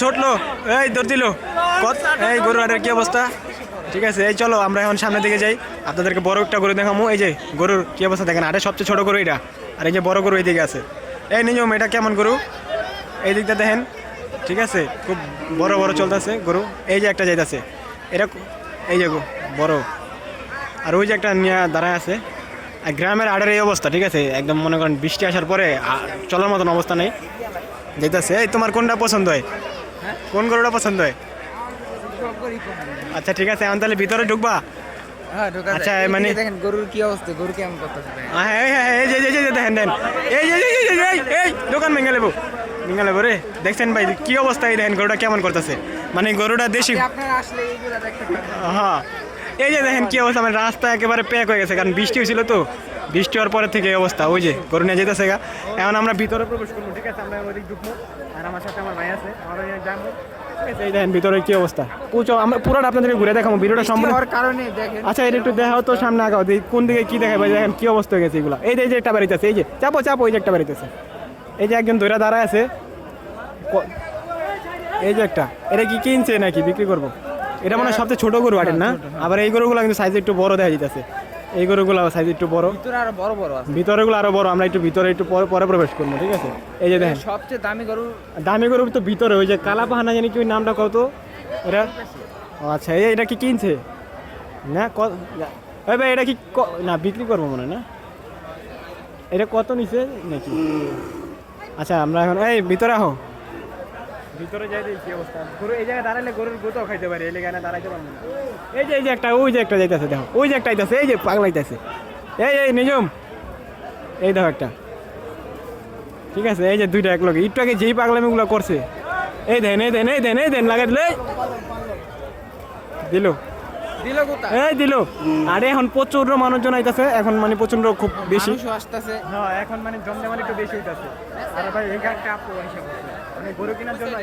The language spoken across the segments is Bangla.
ছোটলো এই দৌড় দিল এই গরু হাটের কি অবস্থা। ঠিক আছে, এই চলো আমরা এখন সামনের দিকে যাই, আপনাদেরকে বড় একটা গরু দেখাবো। এই যে গরুর কি অবস্থা দেখেন, হাটের সবচেয়ে ছোট গরু এটা, আর এই যে বড় গরু এইদিকে আছে। এই নিয়ম, এটা কেমন গরু এই দিকটা দেখেন। ঠিক আছে, খুব বড় বড় চলতেছে গরু। এই যে একটা যাইতেছে, এটা এই যে বড়, আর ওই যে একটা নিয়ে দাঁড়ায় আছে। আর গ্রামের হাটের এই অবস্থা, ঠিক আছে, একদম মনে করেন বৃষ্টি আসার পরে চলার মতন অবস্থা নেই, যাইতেছে। এই তোমার কোনটা পছন্দ হয়, কোন গরুটা পছন্দ হয়? আচ্ছা ঠিক আছে, এখন তাহলে ভিতরে ঢুকবা। আচ্ছা মানে দেখেন গরুর কি অবস্থা, গরু কেমন করতেছে। এই যে দেখেন দেন, এই দোকান ভেঙে লেবো রে। দেখছেন ভাই কি অবস্থা, এই দেখেন গরুটা কেমন করতেছে, মানে গরুটা দেশি। আপনারা আসলে এইগুলা দেখতে পারেন। হ্যাঁ, এই যে দেখেন কি অবস্থা, মানে রাস্তা একেবারে প্যাক হয়ে গেছে, কারণ বৃষ্টি হয়েছিল তো, বৃষ্টি হওয়ার পরে থেকে এই অবস্থা। ওই যে গরু নিয়ে যেতেছে গা, এখন আমরা ভিতরে প্রবেশ করবো। ঠিক আছে, আমরা ওদিক ঢুকবো, আর আমার সাথে আমার ভাই আছে, আমরা যাবো। এই দেখেন ভিতরে কি অবস্থা, আমরা পুরোটা আপনাদেরকে ঘুরে দেখাবো ভিডিওটা সম্পূর্ণ কারণে দেখেন। আচ্ছা এটা একটু দেখাও তো, সামনে আগাও, কোন দিকে কি দেখায় ভাই, দেখেন কি অবস্থা হয়ে গেছে এগুলো। এই যে একটা বাড়িতে আছে, এই যে চাপো ওই যে একটা বাড়িতে আছে, এই যে একজন ধৈরা দাঁড়ায় আছে। এই যে একটা, এটা কি কিনছে নাকি বিক্রি করবো? এটা মানে সবচেয়ে ছোট গরু হাটের না, আবার এই গরুগুলো কিন্তু সাইজ একটু বড় দেখা যেতেছে। এই গরুগুলো সাইজ একটু বড়, ভিতরে আরো বড় বড় আছে, ভিতরেগুলো আরো বড়। আমরা একটু ভিতরে একটু পরে প্রবেশ করবো। ঠিক আছে, এই যে দেখেন সবচেয়ে দামি গরু তো ভিতরে, ওই যে কালা পাহানা জানি কি ওই নামটা কত এটা। আচ্ছা এটা কি কিনছে না? ওই ভাই এটা কি না বিক্রি করবো মনে না, এটা কত নিছে নাকি? আচ্ছা আমরা এখন এই ভিতরে আহো, ভিতরে যাই দেখি কি অবস্থা। গরু এই জায়গায় দাঁড়ালে গরুর গোতাও খাইতে পারে, এই জায়গায় দাঁড়াইতে পারবো না। এই যে একটা ওই যে একটা যাইতেছে, দেখো ওই যে একটা আইতেছে, এই যে পাগলাইতেছে। এই নিজম, এই দেখো একটা। ঠিক আছে, এই যে দুইটা এক লগে একটু আগে যেই পাগলামিগুলো করছে, এই দেন লাগাই দিল এই দিল। আরে এখন প্রচুর মানুষজন আইতাছে, এখন মানে প্রচন্ড খুব বেশি আসতেছে। হ্যাঁ এখন মানে জমজমাট একটু বেশি হইতাছে। আর ভাই এই গাছটা আপু হিসাব মানে গরু কেনার জন্য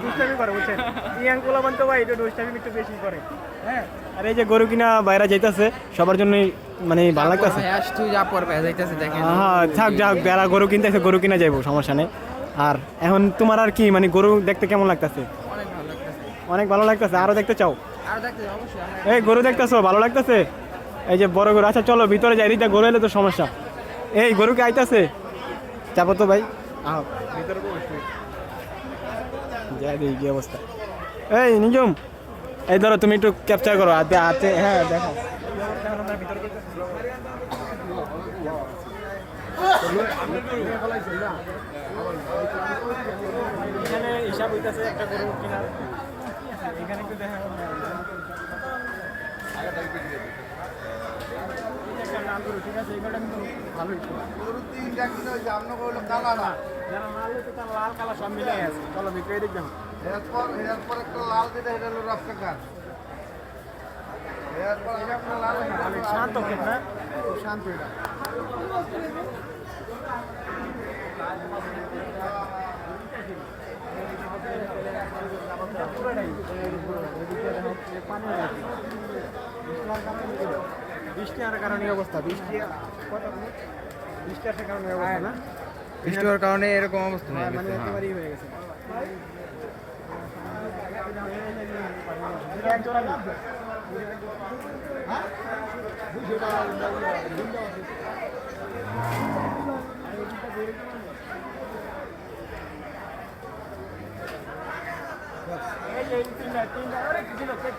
দুষ্টামি করে, বুঝছেন? ইয়াং পোলাপান তো ভাই একটু দুষ্টামি একটু বেশি করে। হ্যাঁ, আর এই যে গরু কিনা বাইরে যাইতাছে, সবার জন্যই মানে ভালো লাগতেছে। হ্যাঁ থাক যাক, যারা গরু কিনতেছে গরু কিনা যাইবো, সমস্যা নেই। আর এখন তোমার আর কি মানে গরু দেখতে কেমন লাগতেছে? অনেক ভালো লাগতেছে, আরো দেখতে চাও? এই গরু দেখতেছো, ভালো লাগতেছে? এই যে বড় গরু। আচ্ছা চলো ভিতরে যাই, রিতা গরু এলে তো সমস্যা। এই গরুকে আইতাছে, চাপো তো ভাই, আহ ভিতরে যাই দেখি কি অবস্থা। এই নিজম, এই ধরো তুমি একটু ক্যাপচার করো হাতে। হ্যাঁ দেখো এখানে হিসাব হইতেছে একটা গরু কিনার, এখানে একটু দেখা ঠিক আছে, এগুলো কিন্তু ভালোই লাল কালা সব মিলে আছে। চলো ভিতরে দেখবেন, শান্ত খুব না, খুব শান্ত এটা। বৃষ্টি আসার কারণে অবস্থা, বৃষ্টি আসার কারণে অবস্থা না, বৃষ্টি হওয়ার কারণে এরকম অবস্থা মানে একেবারেই হয়ে গেছে।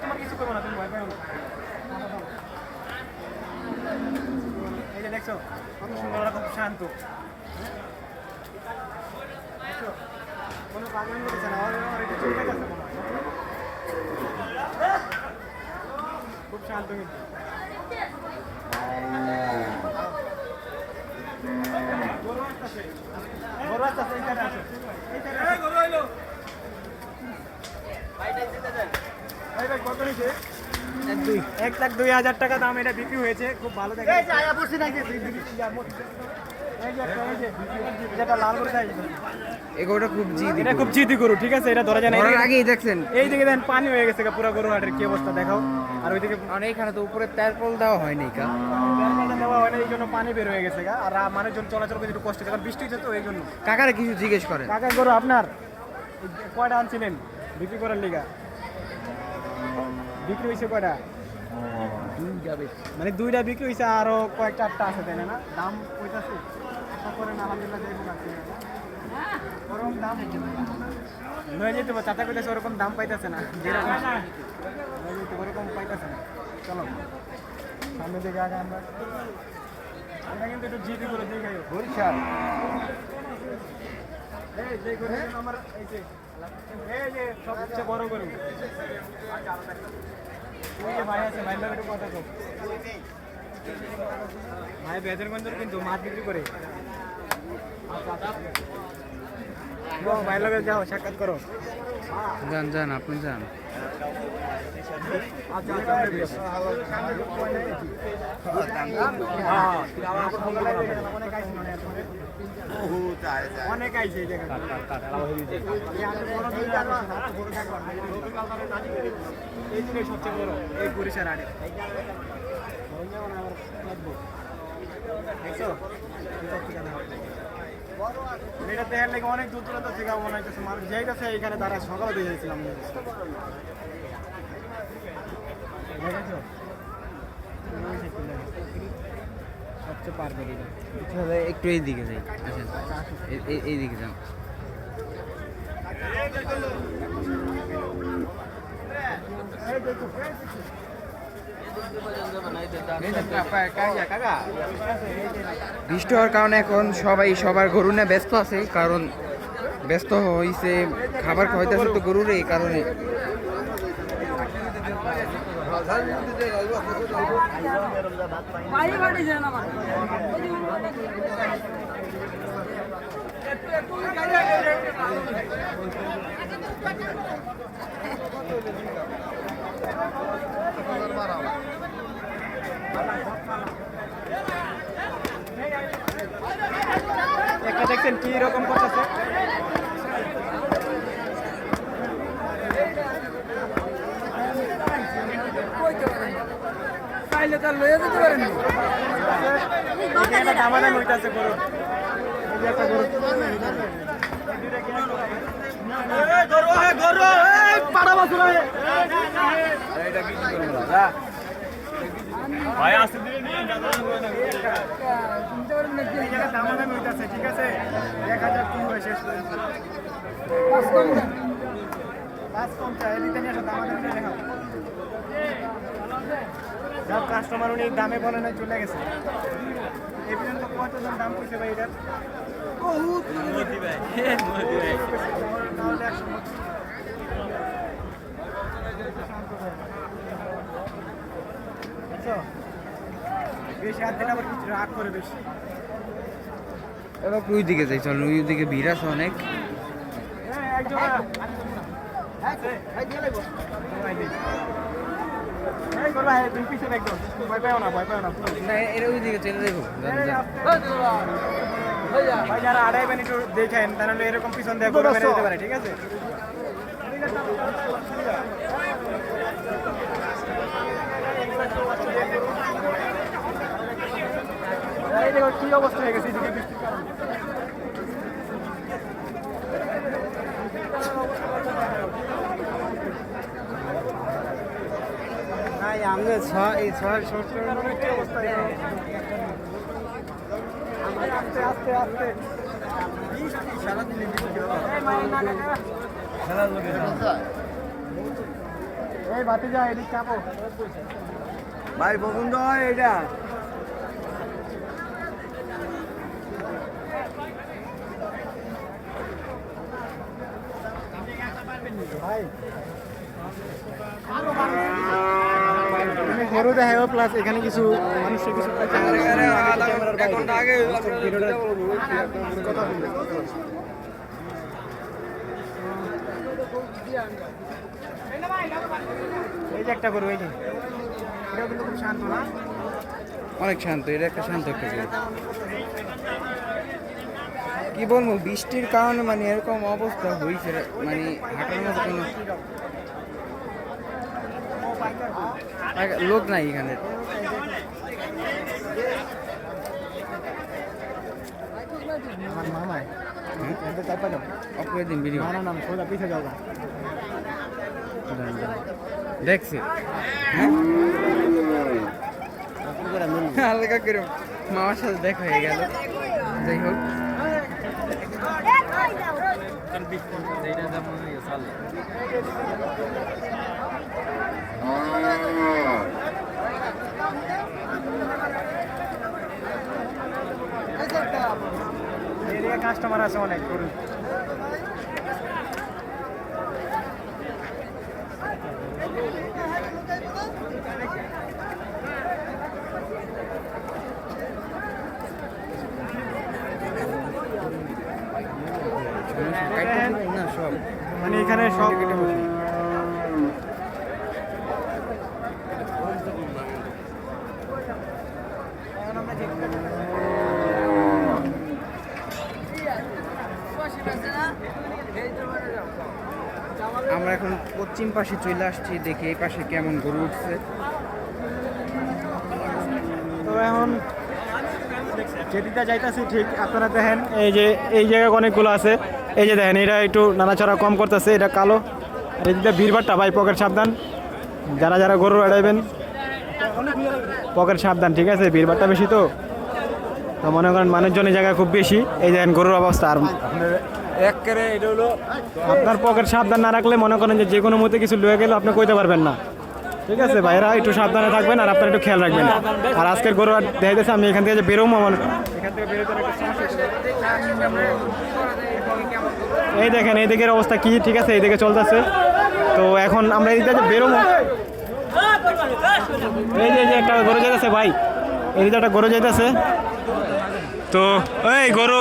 তোমার কিছু করবো না, তুমি ভয় পাও না। এই যে দেখছো কত সুন্দর, খুব শান্ত, কোনো পাগলামি করছে না, একটু চিন্তা করছে মনে হয়, খুব শান্ত কিন্তু। গরু আসতেছে, এইখানে আসো, গরু হইলো। ভাই কত নিছে? 1,02,000 টাকা দাম এটা বিক্রি হয়েছে, খুব ভালো দেখে। খুব জিদি গরু, ঠিক আছে, এটা ধরা যায় না। দেখছেন এই দিকে দেন পানি হয়ে গেছে পুরো গরু হাটের কি অবস্থা দেখাও। আর ওইদিকে এখানে তো উপরে তেরপল দেওয়া হয়নি, দেওয়া হয় না, এই জন্য পানি বের হয়ে গেছে। আর মানুষজন চলাচল করতে একটু কষ্ট হচ্ছে, কারণ বৃষ্টি হচ্ছে তো, এই জন্য। কাকারে কিছু জিজ্ঞেস করে, কাকা গরু আপনার কয়টা আনছিলেন বিক্রি করার লিগা? বিক্রি হয়েছে কয়টা? মানে দুইটা বিক্রি হয়েছে, আরো কয়েক চারটা আছে তাই না? দাম কইতাছে আশা করেন আলহামদুলিল্লাহ যেরকম আছে ওরকম দাম নয় যেতে চাচা কইতাছে ওরকম দাম পাইতেছে না, যেরকম নয় যেতে ওরকম পাইতেছে না। চলো সামনে দিকে আগে আমরা, এটা কিন্তু একটু জিপি করে দিয়ে খাই বরিশাল। এই যে গরু আমার এই যে সবচেয়ে বড় গরু ওই যে ভাই আছে, ভাই একটু কথা কো। ভাই বেদরগঞ্জের কিন্তু মাছ বিক্রি করে। ভাই লগে যাও সাক্ষাৎ করো। যান যান আপনি যান। অনেক আইছে এই জায়গায়। এই জন্য সবচেয়ে বড় এই বরিশাল আড়ে। দেখছো এটা দেখার লাগে অনেক দূর দূরান্ত থেকে মনে হইতেছে মানুষ যাইতেছে এইখানে দাঁড়ায়। সকালে দিয়ে গেছিলাম সবচেয়ে পার করি একটু এই দিকে যাই, আসেন এই দিকে যান। বৃষ্টি হওয়ার কারণে এখন সবাই সবার গরু নিয়ে ব্যস্ত আছে, কারণ ব্যস্ত হয়েছে খাবার খাওয়াইতেছে তো গরুর, এই কারণে। একটা দেখছেন কি রকম করতেছে? দামাদাম হইতাছে গরু। দামাদাম হইতাছে, ঠিক আছে 1000 কি হয় শেষ পর্যন্ত। পাঁচ কম চাই এদিকে নিয়ে আসো, দামাদাম নিয়ে দেখাও। সব কাস্টমার উনি দামে বলে না চলে গেছে। এই পর্যন্ত কতজন দাম কইছে ভাই এটার? বেশি হাত দিলে আবার কিছু রাগ করে বেশি। এবার ওই দিকে যাই, চল ওই দিকে ভিড় আছে অনেক। এরা ওই দিকে চলে দেখো। যারা আড়াইবেন একটু দেখেন, তাহলে এরকম পিছন দিয়ে গরু বেড়ে যেতে পারে, ঠিক আছে? কি অবস্থা হয়ে গেছে এদিকে বৃষ্টির কারণে? এই ছয় কি অবস্থা? আস্তে আস্তে আস্তে এই বাতি যা এদিক চাপো ভাই পছন্দ হয় এটা। ভাই গরু দেখাও, প্লাস এখানে কিছু মানুষের কিছু এই যে একটা গরু, এই যে এটাও কিন্তু খুব শান্ত না? অনেক শান্ত, এটা একটা শান্ত একটা জায়গা। কি বলবো, বৃষ্টির কারণে মানে এরকম অবস্থা হয়েছে, মানে হাঁটার মতো কোনো লোক নাই এখানে। আমার মামায় চার পাঁচ অফ করে দিন ভিডিও না সোজা পিছিয়ে যাও দেখছি হালকা করে মামার সাথে দেখা হয়ে গেল যাই হোক এদিকে কাস্টমার আছে অনেক গরু না সব মানে এখানে সব আমরা এখন পশ্চিম পাশে চলে আসছি দেখি এই পাশে কেমন গরু উঠছে তো এখন যেদিকে যাইতাছি ঠিক আপনারা দেখেন এই জায়গায় অনেকগুলো আছে এই যে দেখেন এটা একটু নাড়াচড়া কম করতেছে এটা কালো আর এদিকে ভিড়ভাড়টা ভাই পকেট সাবধান যারা গরু এড়াইবেন পকেট সাবধান ঠিক আছে ভিড়ভাড়টা বেশি তো মনে করেন মানুষজন এই জায়গায় খুব বেশি এই দেখেন গরুর অবস্থা আর আপনার পকেট সাবধান না রাখলে মনে করেন যে কোনো মুহূর্তে কিছু লয়ে গেলে আপনি কইতে পারবেন না ঠিক আছে ভাইরা একটু সাবধানে থাকবেন আর আপনারা একটু খেয়াল রাখবেন আর আজকের গরু দেখাইতেছে আমি এখান থেকে যে বেরোবো এখান থেকে বেরোতে এই দেখেন এই দিকের অবস্থা কি ঠিক আছে এই দিকে চলতেছে তো এখন আমরা এই দিকে বেরোবো এই যে একটা গরু যেতেছে ভাই এই দিকে একটা গরু যেতেছে তো এই গরু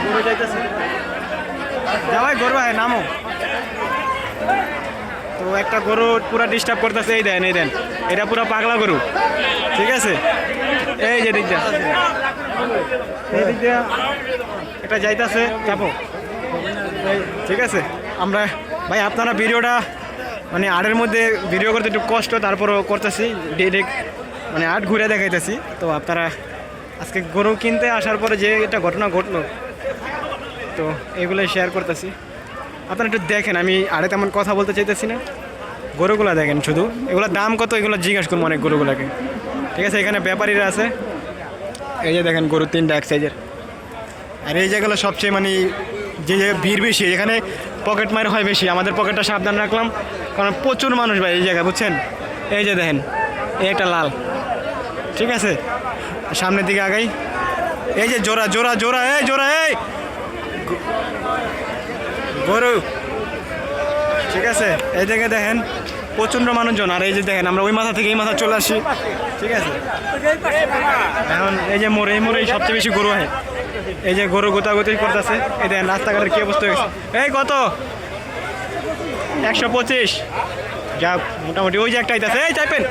গরু যাইতেছে যাওয়াই গরু হয় নামো তো একটা গরু পুরো ডিস্টার্ব করতেছে এই দেন এটা পুরো পাগলা গরু ঠিক আছে এই যে দিকটা এই দিকটা এটা যাইতেছে যাবো ঠিক আছে আমরা ভাই আপনারা ভিডিওটা মানে আটের মধ্যে ভিডিও করতে একটু কষ্ট তারপরও করতেছি ডিরেক্ট মানে আট ঘুরে দেখাইতেছি তো আপনারা আজকে গরু কিনতে আসার পরে যে এটা ঘটনা ঘটলো তো এগুলোই শেয়ার করতেছি আপনারা একটু দেখেন আমি আরে তেমন কথা বলতে চাইতেছি না গরুগুলো দেখেন শুধু এগুলোর দাম কত এগুলো জিজ্ঞাসা করবো অনেক গরুগুলোকে ঠিক আছে এখানে ব্যাপারীরা আছে এই যে দেখেন গরু তিনটা এক সাইজের আর এই জায়গাগুলো সবচেয়ে মানে যে ভিড় বেশি এখানে পকেট মার হয় বেশি আমাদের পকেটটা সাবধান রাখলাম কারণ প্রচুর মানুষ ভাই এই জায়গায় বুঝছেন এই যে দেখেন এই একটা লাল ঠিক আছে সামনের দিকে আগাই এই যে জোড়া এই গরু ঠিক আছে এই জায়গায় দেখেন প্রচণ্ড মানুষজন আর এই যে দেখেন আমরা ওই মাথা থেকে এই মাথা চলে আসি ঠিক আছে এখন এই যে মোড়েই সবচেয়ে বেশি গরু হয় এই যে গরু গোতাগুতি করতেছে এই দেখেন রাস্তাঘাটের কি অবস্থা হয়েছে এই কত 125 যা মোটামুটি ওই যে একটা আইতাছে এই চাইপেন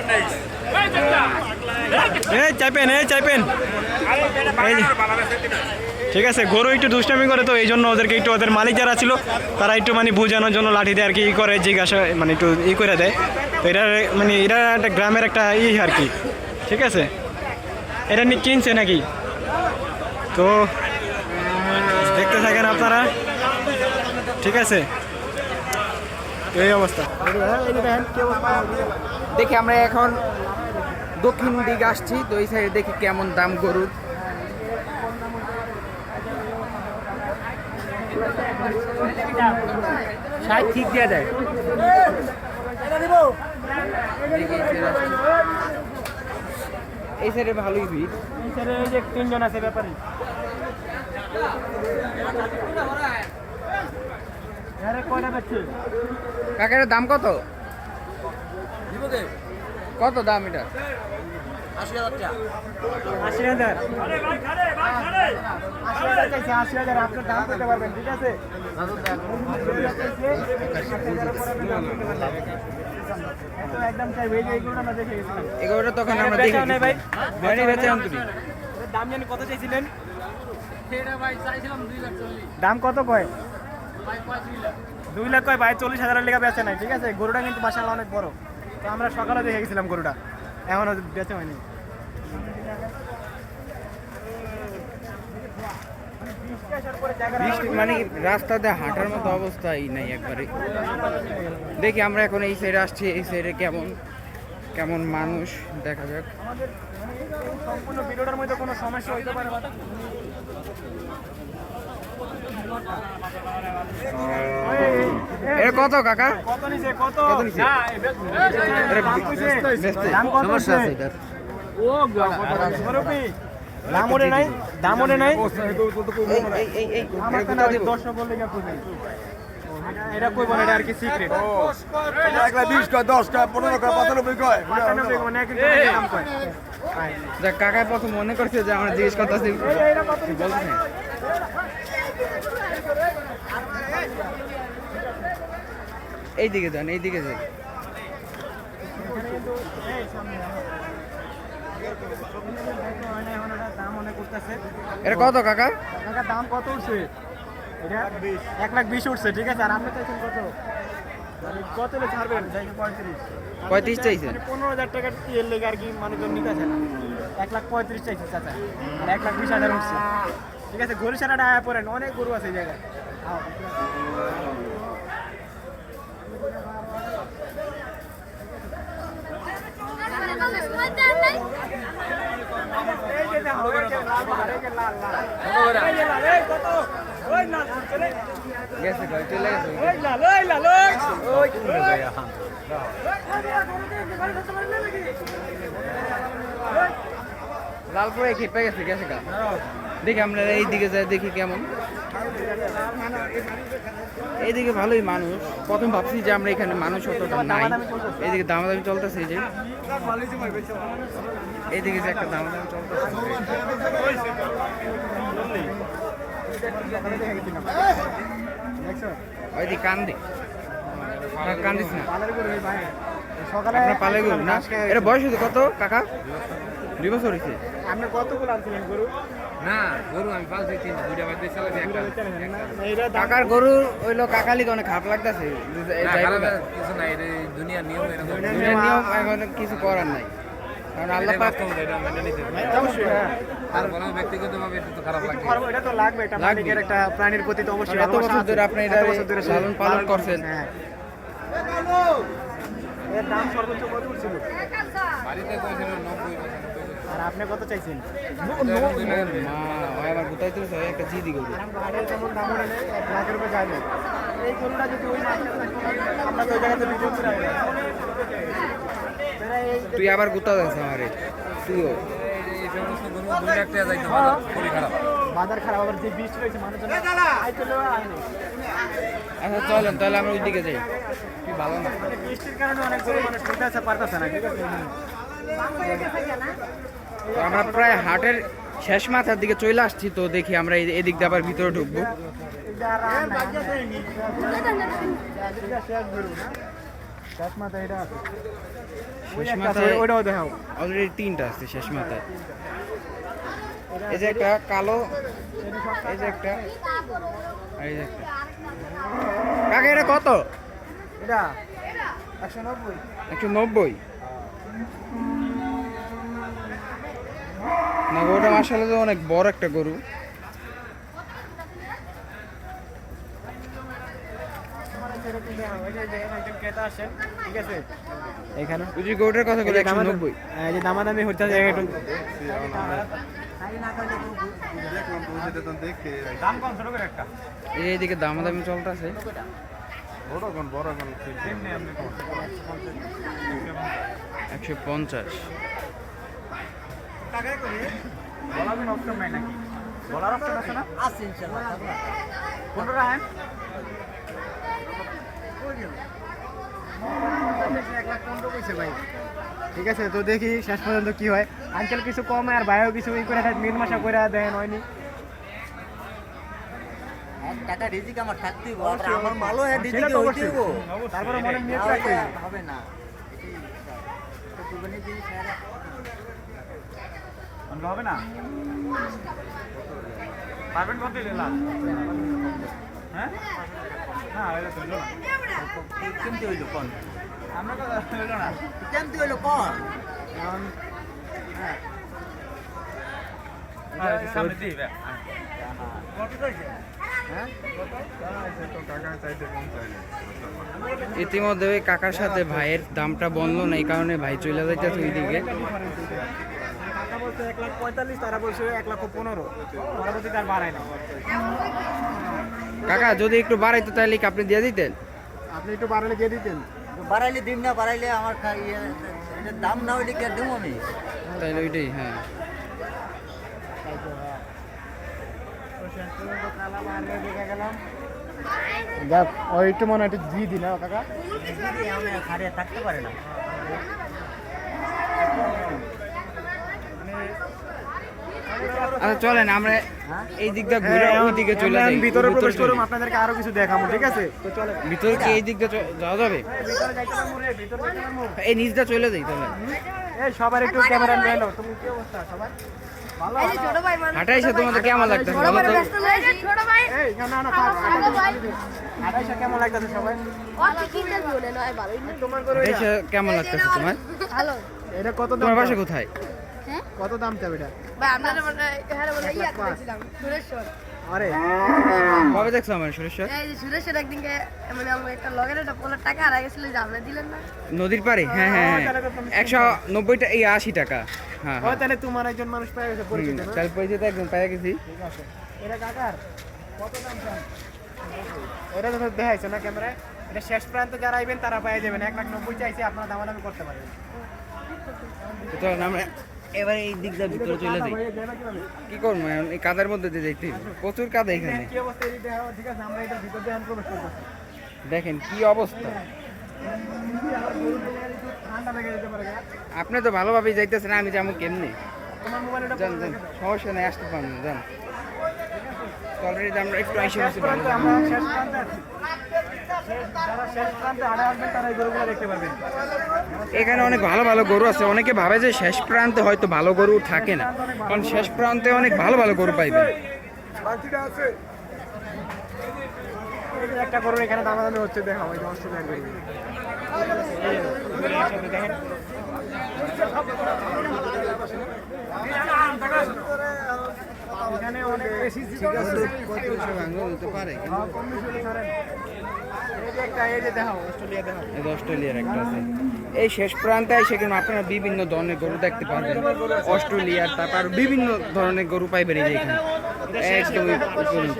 এই ঠিক আছে গরু একটু দুষ্টামি করে তো এই জন্য ওদেরকে একটু ওদের মালিক যারা ছিল তারা একটু মানে বোঝানোর জন্য লাঠি দিয়ে আর কি করে জিজ্ঞাসা মানে একটু করে দেয় তো এটা মানে এটা একটা গ্রামের একটা আর কি ঠিক আছে এটা নিয়ে কিনছে নাকি তো দেখতে থাকেন আপনারা ঠিক আছে এই অবস্থা দেখি আমরা এখন দক্ষিণ দিকে আসছি তো এই সাইডে দেখি কেমন দাম গরুর ঠিক দিয়ে দেয় এই সাইডে ভালোই ভিড় এই সাইডে এই যে তিনজন আছে ব্যাপারী কাকার দাম কত কত দাম এটা 80,000 আপনার দাম করতে পারবেন ঠিক আছে একদম চাইবে এইগুলো আমরা দেখে গেছিলাম এগুলো তখন আমরা দেখে ভাই দাম জানি কত চাইছিলেন দাম কত কয় 2 লাখ কয় ভাই 40,000 টাকা বেচে নাই ঠিক আছে গরুটা কিন্তু মাশাআল্লাহ অনেক বড় তো আমরা সকালে দেখে গেছিলাম গরুটা এখনো বেচে হয়নি বৃষ্টি মানে রাস্তাতে হাঁটার মতো অবস্থাই নাই একবারে। দেখি আমরা এখন এই সাইডে আসছি, এই সাইডে কেমন কেমন মানুষ দেখা যাক। আমাদের মানে এই সম্পূর্ণ ভিডিওটার মধ্যে কোনো সমস্যা হইতে পারে না। এটা কত কাকা? কত নিছে কত? কত নিছে? এটা বেচতে দাম কত সমস্যা আছে হচ্ছে? এটার। ও মুরব্বি, দাম ওরে নাই, দাম ওরে নাই। এই আমার এটা কেন কোথায় দিব? 10 বললে কি কইবে? এটা কইব না, এটা আর কি সিক্রেট। 20 কয় 10 কয় 15 কয় 95 কয় 95 মানে এক একটা দাম কয়। যাক কাকা প্রথম মনে করছে যে আমরা জিজ্ঞেস করতেছি এটা কত নিছে? বলছে না। এইদিকে যান, এইদিকে যান। এখানে কিন্তু এই সামনে এখন এটা দাম অনেক করতেছে। এটা কত কাকা? টাকা দাম কত উঠছে? এটা 1,20,000 উঠছে, ঠিক আছে। আর আপনি চাইছেন কত? মানে কত হলে ছাড়বেন? 35 35 চাইছেন? মানে 15,000 টাকার তেল লেগে আর কি মানুষজন নিতেছে না। 1,35,000 চাইছে চাচা, আর 1,20,000 উঠছে, ঠিক আছে। গরু ছাড়াটা আয়া পড়েন, অনেক গরু আছে এই জায়গায়। এই যে দেখো, এই যে লাল বাহার, এই যে লাল লাল। এই যে লাল, এই কত? ওই লাল উঠছে রে। গেছে কই চলে গেছে। ওই লাল, ওই লাল, ওই। ওই লালপুরে খেপে গেছে গেছে কা। দেখি আমরা এইদিকে যাই, দেখি কেমন। এইদিকে ভালোই মানুষ। প্রথম ভাবছি যে আমরা এখানে মানুষ অতটা নাই। এইদিকে দামাদামি চলতেছে, এই যে এইদিকে যে একটা দামাদামি চলতেছে। দেখছো? ওইদিকে কান্দে কান্দিস না পালের গরু এই ভাই। সকালে আপনার পালে গরু না? এটা বয়স হয়েছে কত কাকা? 2 বছর হয়েছে। আপনি কতগুলো আনছিলেন গরু? না গরু আমি পালছি 2টা বাদে চালাতে একটা এইটা দাম কাকার গরু হইলো কাকালিকে অনেক খারাপ লাগতেছে। না খারাপ কিছু নাই, এটা দুনিয়ার নিয়ম এরকম। নিয়ম এখন কিছু করার নাই, কারণ আল্লাহ পাক এটা মেনে নিতে হবে। অবশ্যই, হ্যাঁ। তারপরেও ব্যক্তিগতভাবে এটা তো খারাপ একটু লাগছে। খারাপ, এটা তো লাগবে, এটা লাগবে। মালিকের একটা প্রাণীর প্রতি তো অবশ্যই এত বছর ধরে আপনি এটা লালন পালন করছেন। হ্যাঁ। এর দাম সর্বোচ্চ কত উঠছিল? বাড়িতে কইছিল 90 আর আপনি কত চাইছেন? মা ওই আবার কোথায় তুলছে একটা জিদি গরু। গাড়ির যেমন দাম ওঠে নেই, 1 লাখের উপরে যায় না। এই গরুটা যদি ওই মাঠে থাকতো, আমরা তো ওই জায়গাতে ভিডিও করে আসবো। তুই আবার কোথা যাচ্ছে আমারে? তুইও এই সমস্ত গরু 2 লাখ টাকা যাইতে পারে, খুবই খারাপ। বাজার খারাপ, আবার যে বৃষ্টি হয়েছে মানুষজন আইতেলেও আয়নি। আচ্ছা চলেন তাহলে আমরা ওইদিকে যাই। তুই ভালো না মানে বৃষ্টির কারণে অনেক গরু মানুষ নিতে আসতে পারতেছে না, ঠিক আছে। তো আমরা প্রায় হাটের শেষ মাথার দিকে চলে আসছি, তো দেখি আমরা এদিক দিয়ে আবার ভিতরে ঢুকবো। এটা রান্না, এটা শেষ গরু না? শেষ মাথা এটা আছে। ওই শেষ একটা আছে, মাথায় ওইটাও দেখাও। অলরেডি 3টা আছে শেষ মাথায়। এই যে একটা কালো, এই যে একটা, আর এই যে একটা। কাকা এটা কত? এটা 190। 190 না, গরুটা আসলে তো অনেক বড় একটা গরু। ঠিক আছে, এখানে ওই যে গরুটার কথা বলে 190। এই যে দামাদামি হচ্ছে একটু দাম কম ছোট করে একটা এইদিকে দামাদামি চলতেছে। বড় কোন 150। টাকায় করি বলার কোনো অপশন নাই নাকি? বলার অপশন আছে না? আছে ইনশাআল্লাহ। কোনটা রাখেন? 1,15,000 কইছে ভাই। ঠিক আছে, তো দেখি শেষ পর্যন্ত কি হয়। আঙ্কেল কিছু কম আর ভাইও কিছু ই করে মিল মাসা করে দেন হয়নি। টাকা রিজিক আমার থাকতেই হবে, আবার আমার মালও হ্যাঁ সেটা রিজিক তো হইতেই অবশ্যই। হবে। তারপরে মনে নিয়ে তাহলে রাখবে। হবে না। তো কুরবানির দিন স্যার হবে না? পারবেন কত দিলে লাভ? হ্যাঁ? না, এটা তো হলো না। কেমতি হইলো কোন? আমরা তো হলো না। কেমতি হইলো কোন? এখন ইতিমধ্যে ওই কাকার সাথে ভাইয়ের দামটা বললো না, এই কারণে ভাই চলে যাইতেছে ওইদিকে। কাকা বলছে 1,45,000, তারা বলছে 1,15,000, পরবর্তীতে আর বাড়ায় না। কাকা যদি একটু বাড়াইতো তাহলে কি আপনি দিয়ে দিতেন? আপনি একটু বাড়ালে দিয়ে দিতেন। বাড়াইলে দিন না, বাড়াইলে আমার এটার দাম না হইলে কি আর দেবো আমি? তাইলে ওইটাই, হ্যাঁ। যাক, ওই একটু মনে হয় একটু দিয়ে দিন কাকা। আমি খাড়িয়ে থাকতে পারে না। আচ্ছা চলেন আমরা এই দিকটা ঘুরে ওই দিকে চলে যাই। ভিতরে প্রবেশ করুন, আপনাদেরকে আরো কিছু দেখাবো, ঠিক আছে? তো চলেন ভিতরে কি এই দিকটা যাওয়া যাবে? ভিতরে যাইতে পারবো রে, ভিতরে যাইতে পারবো। এই নিচটা চলে যাই তাহলে। এই সবার একটু ক্যামেরা নিয়ে এলো। তুমি কি অবস্থা সবার? ভালো? হাঁটাইছে তোমাদের কেমন লাগতেছে বলো তো? এই না না থাক, আড়াইশো কেমন লাগতেছে সবাই? তোমার করে হাঁটাইছে কেমন লাগতেছে তোমার? এটা কত দাম? তোমার বাসা কোথায়? কত দাম চাবে এটা? আরে কবে দেখছো আমার সুরেশ্বর? নদীর পাড়ে? হ্যাঁ হ্যাঁ হ্যাঁ, 190 এই 80 টাকা। হ্যাঁ ও তাহলে তোমার একজন মানুষ পেয়ে গেছে পরিচিত না? তাহলে পরিচিত একদম পেয়ে গেছি। ঠিক আছে। এটা কাকার কত দাম চান? এটা তো দেখাইছো না ক্যামেরায়? এটা শেষ প্রান্তে যারা আইবেন তারা পেয়ে যাবেন। 1,90,000 চাইছে, আপনারা দামাদামি করতে পারবেন। তো চলেন আমরা এবার এই দিক দিয়ে ভিতরে চলে যাই। কি করবো এখন? এই কাদার মধ্যে দিয়ে যাইতে হবে। প্রচুর কাদা এখানে। কি অবস্থা এই দেখাও, ঠিক আছে? আমরা এটা ভিতর দিয়ে এখন প্রবেশ করব। দেখেন কি অবস্থা। ঠান্ডা লেগে যেতে পারে। আপনি তো ভালোভাবেই যাইতেছেন, আমি যাবো কেমনি? তোমার মোবাইলটা যান যান, সমস্যা নেই, আসতে পারবেন, যান। অলরেডি আমরা একটু আইসে বসে ভালো। আমরা শেষ প্রান্তে আছি। যারা শেষ প্রান্তে হাঁটা আসবেন তারা এই গরুগুলো দেখতে পারবেন। এখানে অনেক ভালো ভালো গরু আছে। অনেকে ভাবে যে শেষ প্রান্তে হয়তো ভালো গরু থাকে না, কারণ শেষ প্রান্তে অনেক ভালো ভালো গরু পাইবেন। বাকিটা আছে। এই যে একটা গরুর এখানে দামাদামি হচ্ছে, দেখাও এই যে অস্ট্রেলিয়ার গরু। দেখেন এখানে অনেক বেশি হতে পারে কম বেশি হলে ছাড়েন। এই যে একটা, এই যে দেখাও অস্ট্রেলিয়া দেখাও। অস্ট্রেলিয়ার একটা আছে। এই শেষ প্রান্তে এসে কিন্তু আপনারা বিভিন্ন ধরনের গরু দেখতে পারবেন। অস্ট্রেলিয়ার, তারপর বিভিন্ন ধরনের গরু পাইবেন এই যে এখানে। একদম পর্যন্ত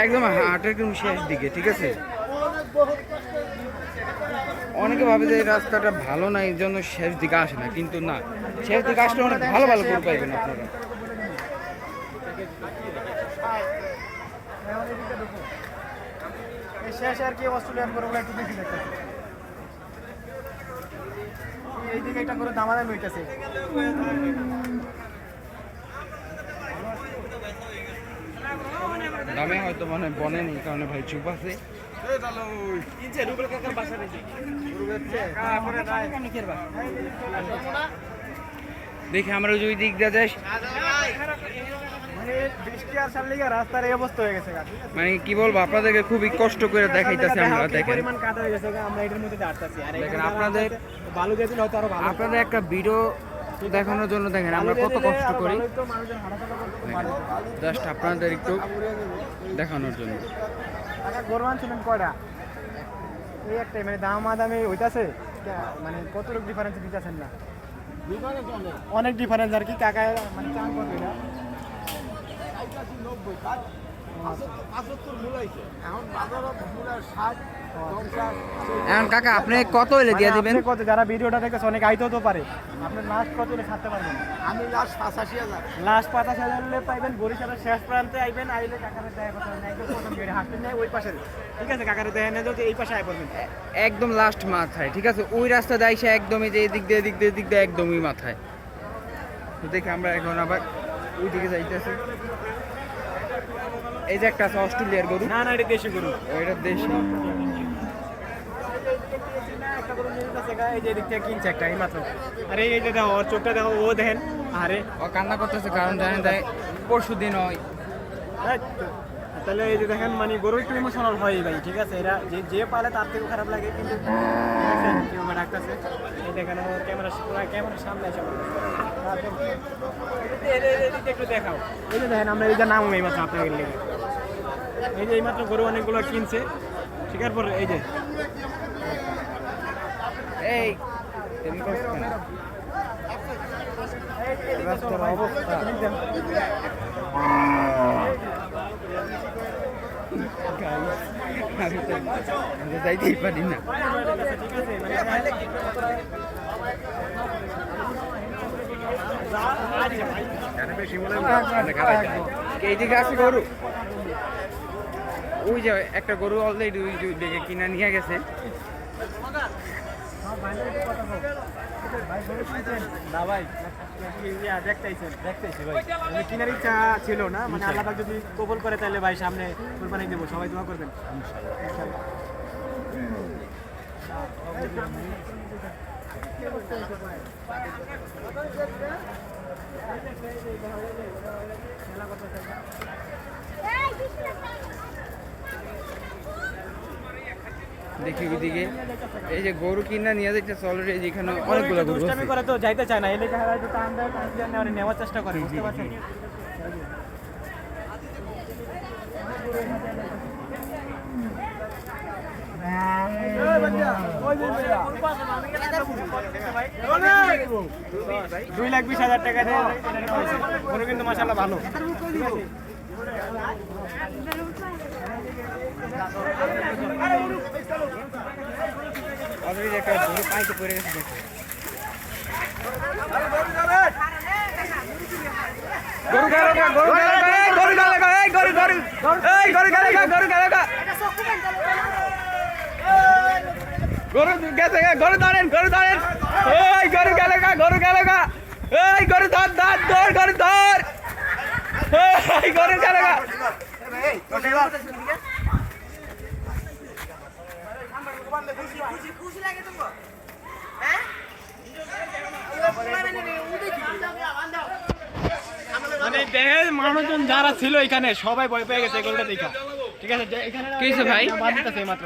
একদম হাটের কিন্তু শেষ দিকে, ঠিক আছে? অনেকে ভাবে যে এই রাস্তাটা ভালো না, এই জন্য শেষ দিকে আসে না, কিন্তু না, শেষ দিকে আসলে অনেক ভালো ভালো গরু পাইবেন আপনারা। এই শেষ আর কি অস্ট্রেলিয়ান গরুগুলো একটু বেশি দেখতেছে। এইদিকে একটা গরু দামাদামি হইতেছে। দামে হয়তো মানে বনে নেই, কারণে ভাই চুপ আছে। দেখি আমরা ওই দিক দিয়ে যাই। মানে বৃষ্টি আসার লিগে রাস্তার এই অবস্থা হয়ে গেছে। মানে কি বলবো, আপনাদেরকে খুবই কষ্ট করে দেখাইতেছি আমরা। দেখেন পরিমাণ কাদা হয়ে গেছে, আমরা এটার মধ্যে দাঁড়াচ্ছি। আর দেখেন আপনাদের, বালু দিয়ে দিলে হয়তো আরো ভালো। আপনাদের একটা ভিডিও দেখানোর জন্য দেখেন আমরা কত কষ্ট করি, তো মানুষজন হাঁটাচলা করতে খুব ভালো। জাস্ট আপনাদের একটু দেখানোর জন্য। টাকা গরু আনছিলেন কয়টা? এই একটাই, মানে দামাদামি হইতাছে, মানে কতটুকু ডিফারেন্স দিতেছেন না? অনেক ডিফারেন্স আর কি। কাকা মানে চান করবে না। এখন কাকা আপনি কত হইলে দিয়ে দিবেন? আপনি কত, যারা ভিডিওটা দেখেছে অনেক আইতেও তো পারে, আপনি লাস্ট কত হলে ছাড়তে পারবেন? আমি লাস্ট 85,000। লাস্ট 85,000 হলে পাইবেন। বরিশালের শেষ প্রান্তে আইবেন, আইলে কাকারে দেখা কথা না, একদম প্রথম গেটে হাঁটতে নেই ওই পাশে, ঠিক আছে? কাকারে দেখে নেই যে এই পাশে আই পড়বেন। একদম লাস্ট মাথায়, ঠিক আছে? ওই রাস্তা দেয় সে একদমই, যে এদিক দিয়ে এদিক দিয়ে এদিক দিয়ে একদমই মাথায়। তো দেখি আমরা এখন আবার ওই দিকে যাইতেছি। এই যে একটা আছে অস্ট্রেলিয়ার গরু। না না, এটা দেশি গরু। ওইটা দেশি। একটা গরু নিয়ে যেতেছে গা, এই যে এদিক থেকে কিনছে একটা এই মাত্র। আরে এই যে দেখো, ওর চোখটা দেখো, ও দেখেন। আরে ও কান্না করতেছে, কারণ জানেন তাই পরশু দিন হয়। এই তো, তাহলে এই যে দেখেন মানে গরু একটু ইমোশনাল হয় ভাই, ঠিক আছে? এরা যে পালে তার থেকেও খারাপ লাগে, কিন্তু দেখেন কিভাবে ডাকতেছে। এই দেখেন ক্যামেরার সামনে এসে বলতেছে। একটু দেখাও। এই যে দেখেন আমরা এই যে নাম এইমাত্র আপনাদের লেগে, এই যে এইমাত্র গরু অনেকগুলো কিনছে, ঠিকার পর এই যে এই তুমি করছো কেন? রাস্তার অবস্থা। আমি তো যাইতেই পারি না। ঠিক আছে মানে এইদিকে আছে গরু, ওই যে একটা গরু অলরেডি ওই দিকে কিনা নিয়ে গেছে। না ভাই দেখতেছি ভাই, মানে কেনার ইচ্ছা ছিল না, মানে আল্লাহ পাক যদি কবুল করে তাহলে ভাই সামনে কুরবানি দেবো, সবাই দোয়া করবেন। দেখি ওইদিকে এই যে গরু কিনা নিয়ে যাচ্ছে অলরেডি, যেখানে অনেকগুলো গরু দুষ্টামি আছে। করে তো যাইতে চায় না, এলে দেখা যায় যে টান দেয়, টান দিয়ে নেওয়ার চেষ্টা করে, বুঝতে পারছেন? দুই লাখ 20,000 টাকা দিয়ে নেওয়া হয়েছে। গরু কিন্তু মাশাআল্লাহ ভালো, ঠিক আছে? অলরেডি একটা গরু পাইতে পড়ে গেছে দেখো। গরু গেল গা, গরু গেল গা, এই গরু গেল গা, এই গরু গরু, এই গরু গেল গা, গরু গেল গা। গরু গেছে গা, গরু ধরেন, গরু ধরেন, এই গরু গেল গা, গরু গেল গা, এই গরু ধর ধর ধর, গরু ধর, এই গরু গেল গা। মানে দেখেন মানুষজন যারা ছিল এখানে সবাই ভয় পেয়ে গেছে গরুটা দেখা, ঠিক আছে? এখানে কি হয়েছে ভাই? বাদ দিতেছে মাত্র।